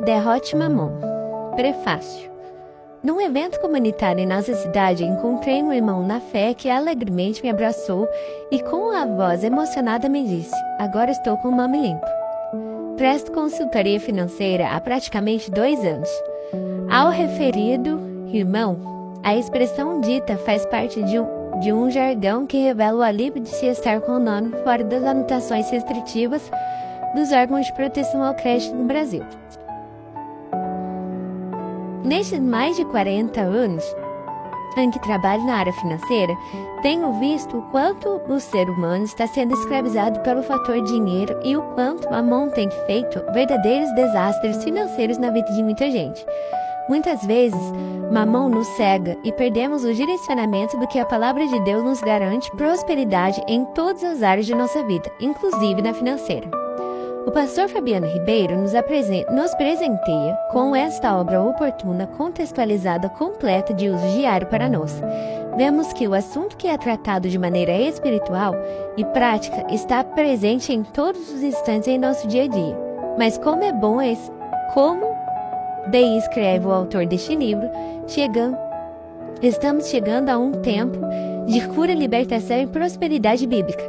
Derrote Mamon. Prefácio. Num evento comunitário em nossa cidade, encontrei um irmão na fé que alegremente me abraçou e com a voz emocionada me disse: "Agora estou com o nome limpo." Presto consultoria financeira há praticamente 2 anos. Ao referido irmão, a expressão dita faz parte de um jargão que revela o alívio de se estar com o nome fora das anotações restritivas dos órgãos de proteção ao crédito no Brasil. Nestes mais de 40 anos em que trabalho na área financeira, tenho visto o quanto o ser humano está sendo escravizado pelo fator dinheiro e o quanto Mamon tem feito verdadeiros desastres financeiros na vida de muita gente. Muitas vezes, Mamon nos cega e perdemos o direcionamento do que a palavra de Deus nos garante prosperidade em todas as áreas de nossa vida, inclusive na financeira. O pastor Fabiano Ribeiro nos presenteia com esta obra oportuna, contextualizada, completa, de uso diário para nós. Vemos que o assunto que é tratado de maneira espiritual e prática está presente em todos os instantes em nosso dia a dia. Mas como escreve o autor deste livro, estamos chegando a um tempo de cura, libertação e prosperidade bíblica.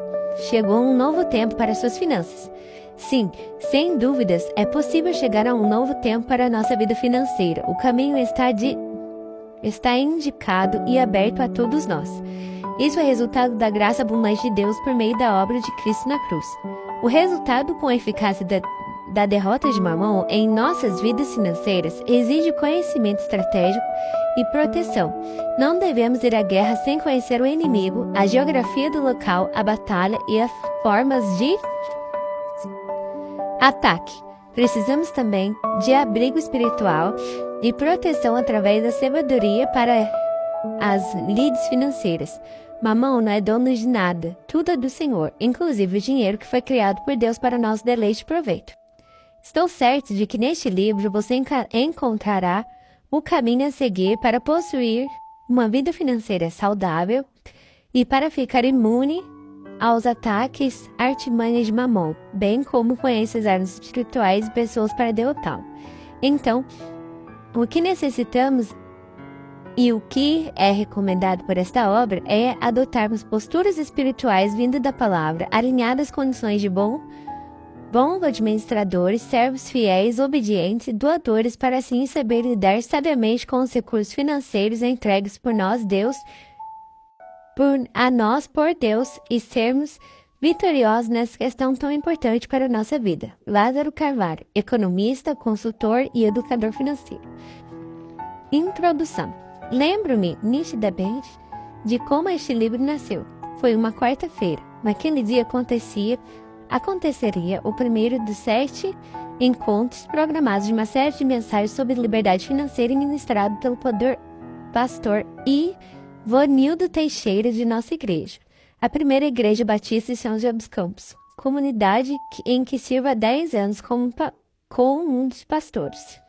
Chegou um novo tempo para suas finanças. Sim, sem dúvidas, é possível chegar a um novo tempo para a nossa vida financeira. O caminho está indicado e aberto a todos nós. Isso é resultado da graça abundante de Deus por meio da obra de Cristo na cruz. O resultado com a eficácia da derrota de Mamon em nossas vidas financeiras exige conhecimento estratégico e proteção. Não devemos ir à guerra sem conhecer o inimigo, a geografia do local, a batalha e as formas de ataque. Precisamos também de abrigo espiritual e proteção através da sabedoria para as lides financeiras. Mamon não é dono de nada, tudo é do Senhor, inclusive o dinheiro que foi criado por Deus para nosso deleite e proveito. Estou certo de que neste livro você encontrará o caminho a seguir para possuir uma vida financeira saudável e para ficar imune aos ataques artimanhas de Mamon, bem como conhecer as armas espirituais e pessoas para derrotá-lo. Então, o que necessitamos e o que é recomendado por esta obra é adotarmos posturas espirituais vindas da palavra, alinhadas às condições de bons administradores, servos fiéis, obedientes, doadores, para assim saber lidar sabiamente com os recursos financeiros entregues por Deus e sermos vitoriosos nessa questão tão importante para a nossa vida. Lázaro Carvalho, economista, consultor e educador financeiro. Introdução. Lembro-me nitidamente de como este livro nasceu. Foi uma quarta-feira. Naquele dia aconteceria o primeiro dos 7 encontros programados de uma série de mensagens sobre liberdade financeira ministrado pelo pastor Ivonildo Teixeira de nossa igreja, a primeira igreja batista de São José dos Campos, comunidade em que sirvo há 10 anos como um dos pastores.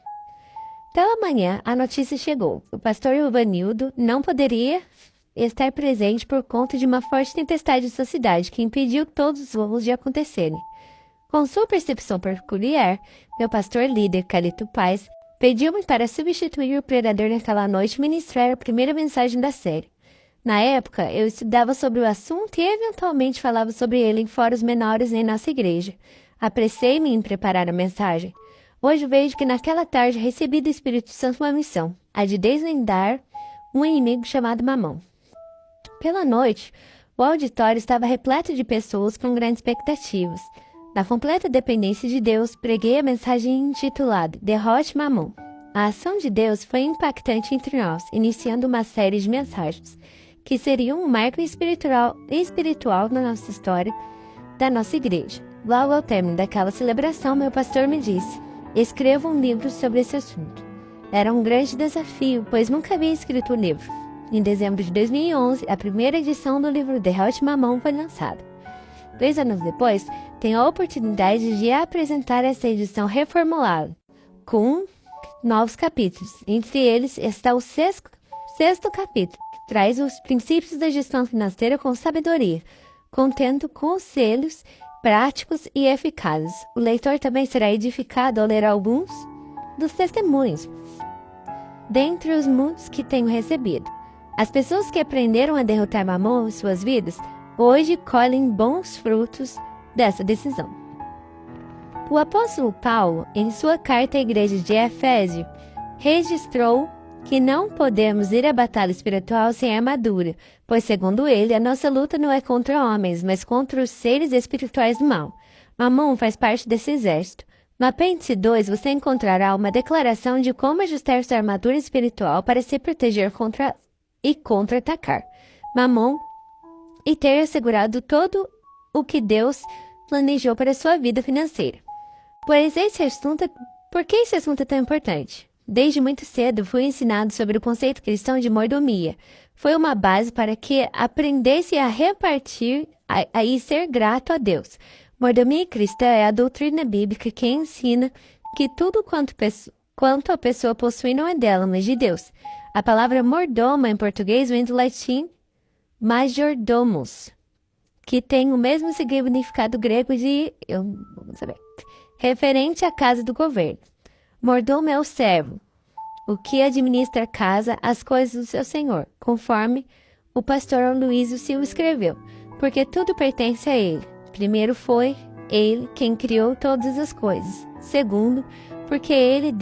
Pela manhã, a notícia chegou. O pastor Ivonildo não poderia estar presente por conta de uma forte tempestade em sua cidade que impediu todos os voos de acontecerem. Com sua percepção peculiar, meu pastor líder, Calito Paz, pediu-me para substituir o pregador naquela noite e ministrar a primeira mensagem da série. Na época, eu estudava sobre o assunto e eventualmente falava sobre ele em fóruns menores em nossa igreja. Apressei-me em preparar a mensagem. Hoje vejo que naquela tarde recebi do Espírito Santo uma missão, a de desvendar um inimigo chamado Mamon. Pela noite, o auditório estava repleto de pessoas com grandes expectativas. Na completa dependência de Deus, preguei a mensagem intitulada Derrote Mamon. A ação de Deus foi impactante entre nós, iniciando uma série de mensagens, que seriam um marco espiritual na nossa história da nossa igreja. Logo ao término daquela celebração, meu pastor me disse: "Escreva um livro sobre esse assunto." Era um grande desafio, pois nunca havia escrito um livro. Em dezembro de 2011, a primeira edição do livro Derrote Mamon foi lançada. 2 anos depois, tenho a oportunidade de apresentar essa edição reformulada, com novos capítulos. Entre eles está o sexto capítulo, que traz os princípios da gestão financeira com sabedoria, contendo conselhos práticos e eficazes. O leitor também será edificado ao ler alguns dos testemunhos, dentre os muitos que tenho recebido. As pessoas que aprenderam a derrotar Mamon em suas vidas, hoje colhem bons frutos dessa decisão. O apóstolo Paulo, em sua carta à igreja de Efésio, registrou que não podemos ir à batalha espiritual sem armadura, pois, segundo ele, a nossa luta não é contra homens, mas contra os seres espirituais do mal. Mamon faz parte desse exército. No apêndice 2, você encontrará uma declaração de como ajustar sua armadura espiritual para se proteger contra-atacar Mamon e ter assegurado todo o que Deus planejou para sua vida financeira. Por que esse assunto é tão importante? Desde muito cedo fui ensinado sobre o conceito cristão de mordomia. Foi uma base para que aprendesse a repartir e ser grato a Deus. Mordomia cristã é a doutrina bíblica que ensina que tudo quanto a pessoa possui não é dela, mas de Deus. A palavra mordomo em português vem do latim majordomus, que tem o mesmo significado grego de, referente à casa do governo. Mordomo é o servo, o que administra a casa, as coisas do seu senhor, conforme o pastor Aloysio Silva escreveu, porque tudo pertence a ele. Primeiro, foi ele quem criou todas as coisas. Segundo, porque ele,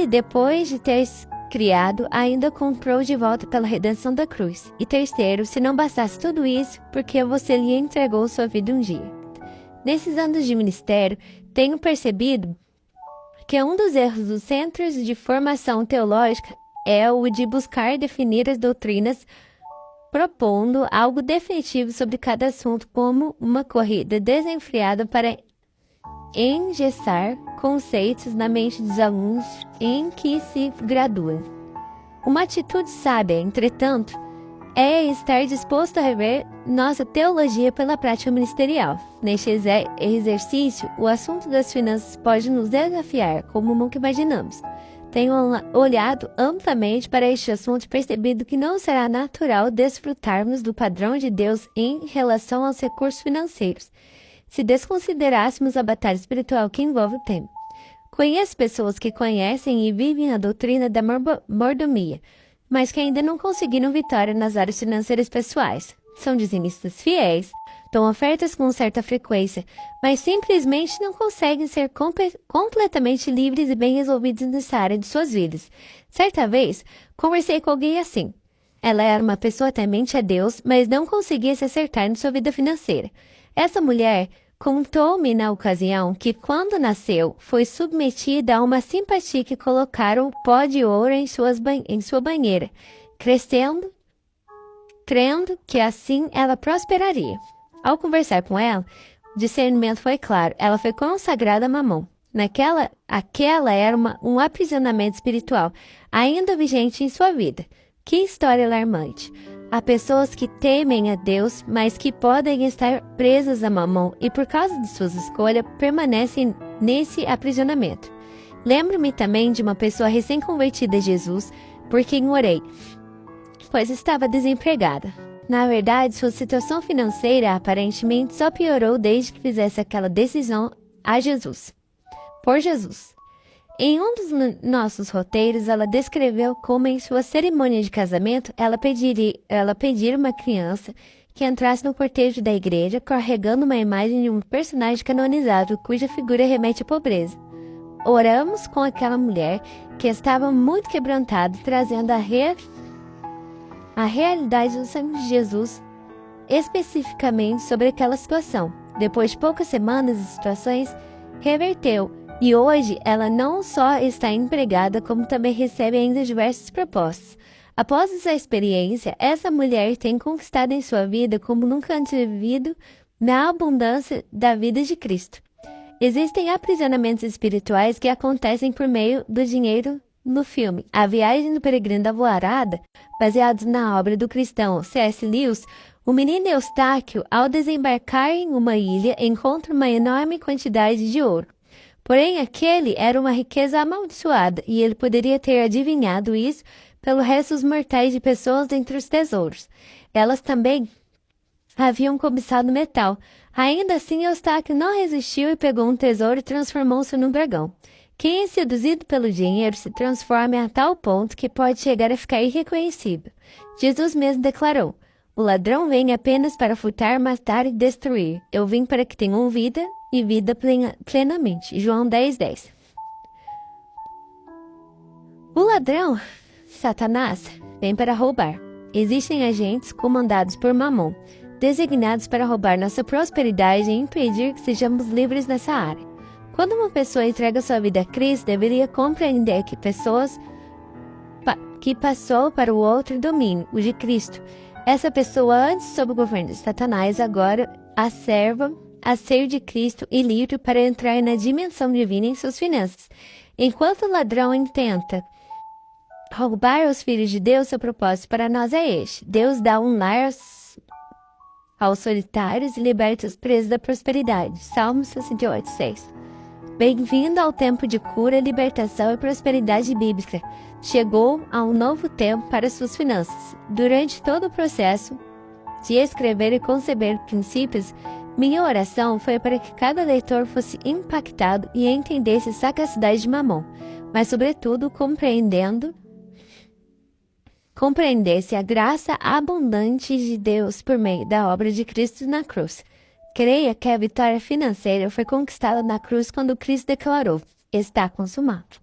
depois de ter criado, ainda comprou de volta pela redenção da cruz. E terceiro, se não bastasse tudo isso, porque você lhe entregou sua vida um dia. Nesses anos de ministério, tenho percebido que um dos erros dos centros de formação teológica é o de buscar definir as doutrinas propondo algo definitivo sobre cada assunto, como uma corrida desenfreada para engessar conceitos na mente dos alunos em que se graduam. Uma atitude sábia, entretanto, é estar disposto a rever nossa teologia pela prática ministerial. Neste exercício, o assunto das finanças pode nos desafiar, como nunca imaginamos. Tenho olhado amplamente para este assunto e percebido que não será natural desfrutarmos do padrão de Deus em relação aos recursos financeiros, se desconsiderássemos a batalha espiritual que envolve o tema. Conheço pessoas que conhecem e vivem a doutrina da mordomia, mas que ainda não conseguiram vitória nas áreas financeiras pessoais. São dizimistas fiéis, dão ofertas com certa frequência, mas simplesmente não conseguem ser completamente livres e bem resolvidos nessa área de suas vidas. Certa vez, conversei com alguém assim. Ela era uma pessoa temente a Deus, mas não conseguia se acertar na sua vida financeira. Essa mulher contou-me na ocasião que, quando nasceu, foi submetida a uma simpatia que colocaram pó de ouro em sua banheira, crendo que assim ela prosperaria. Ao conversar com ela, o discernimento foi claro. Ela foi consagrada a Mamon. Aquela era um aprisionamento espiritual, ainda vigente em sua vida. Que história alarmante! Há pessoas que temem a Deus, mas que podem estar presas a Mamon e, por causa de suas escolhas, permanecem nesse aprisionamento. Lembro-me também de uma pessoa recém-convertida a Jesus, por quem orei, pois estava desempregada. Na verdade, sua situação financeira aparentemente só piorou desde que fizesse aquela decisão por Jesus. Em um dos nossos roteiros, ela descreveu como em sua cerimônia de casamento, ela pedira uma criança que entrasse no cortejo da igreja carregando uma imagem de um personagem canonizado cuja figura remete à pobreza. Oramos com aquela mulher que estava muito quebrantada, trazendo a realidade do sangue de Jesus especificamente sobre aquela situação. Depois de poucas semanas, as situações reverteu e hoje ela não só está empregada, como também recebe ainda diversas propostas. Após essa experiência, essa mulher tem conquistado em sua vida como nunca antes vivido na abundância da vida de Cristo. Existem aprisionamentos espirituais que acontecem por meio do dinheiro. No filme A Viagem do Peregrino da Alvorada, baseado na obra do cristão C.S. Lewis, o menino Eustáquio, ao desembarcar em uma ilha, encontra uma enorme quantidade de ouro. Porém, aquele era uma riqueza amaldiçoada, e ele poderia ter adivinhado isso pelo resto dos mortais de pessoas dentre os tesouros. Elas também haviam cobiçado metal. Ainda assim, Eustáquio não resistiu e pegou um tesouro e transformou-se num dragão. Quem é seduzido pelo dinheiro se transforma a tal ponto que pode chegar a ficar irreconhecível. Jesus mesmo declarou: o ladrão vem apenas para furtar, matar e destruir. Eu vim para que tenham vida e vida plenamente. João 10:10. O ladrão, Satanás, vem para roubar. Existem agentes comandados por Mamon, designados para roubar nossa prosperidade e impedir que sejamos livres nessa área. Quando uma pessoa entrega sua vida a Cristo, deveria compreender que que passou para o outro domínio, o de Cristo. Essa pessoa, antes sob o governo de Satanás, agora a serva a ser de Cristo e livre para entrar na dimensão divina em suas finanças. Enquanto o ladrão intenta roubar os filhos de Deus, seu propósito para nós é este: Deus dá um lar aos solitários e liberta os presos da prosperidade. Salmo 68:6. Bem-vindo ao tempo de cura, libertação e prosperidade bíblica. Chegou a um novo tempo para suas finanças. Durante todo o processo de escrever e conceber princípios, minha oração foi para que cada leitor fosse impactado e entendesse a sagacidade de Mamon, mas sobretudo compreendesse a graça abundante de Deus por meio da obra de Cristo na cruz. Creia que a vitória financeira foi conquistada na cruz quando Cristo declarou: está consumado.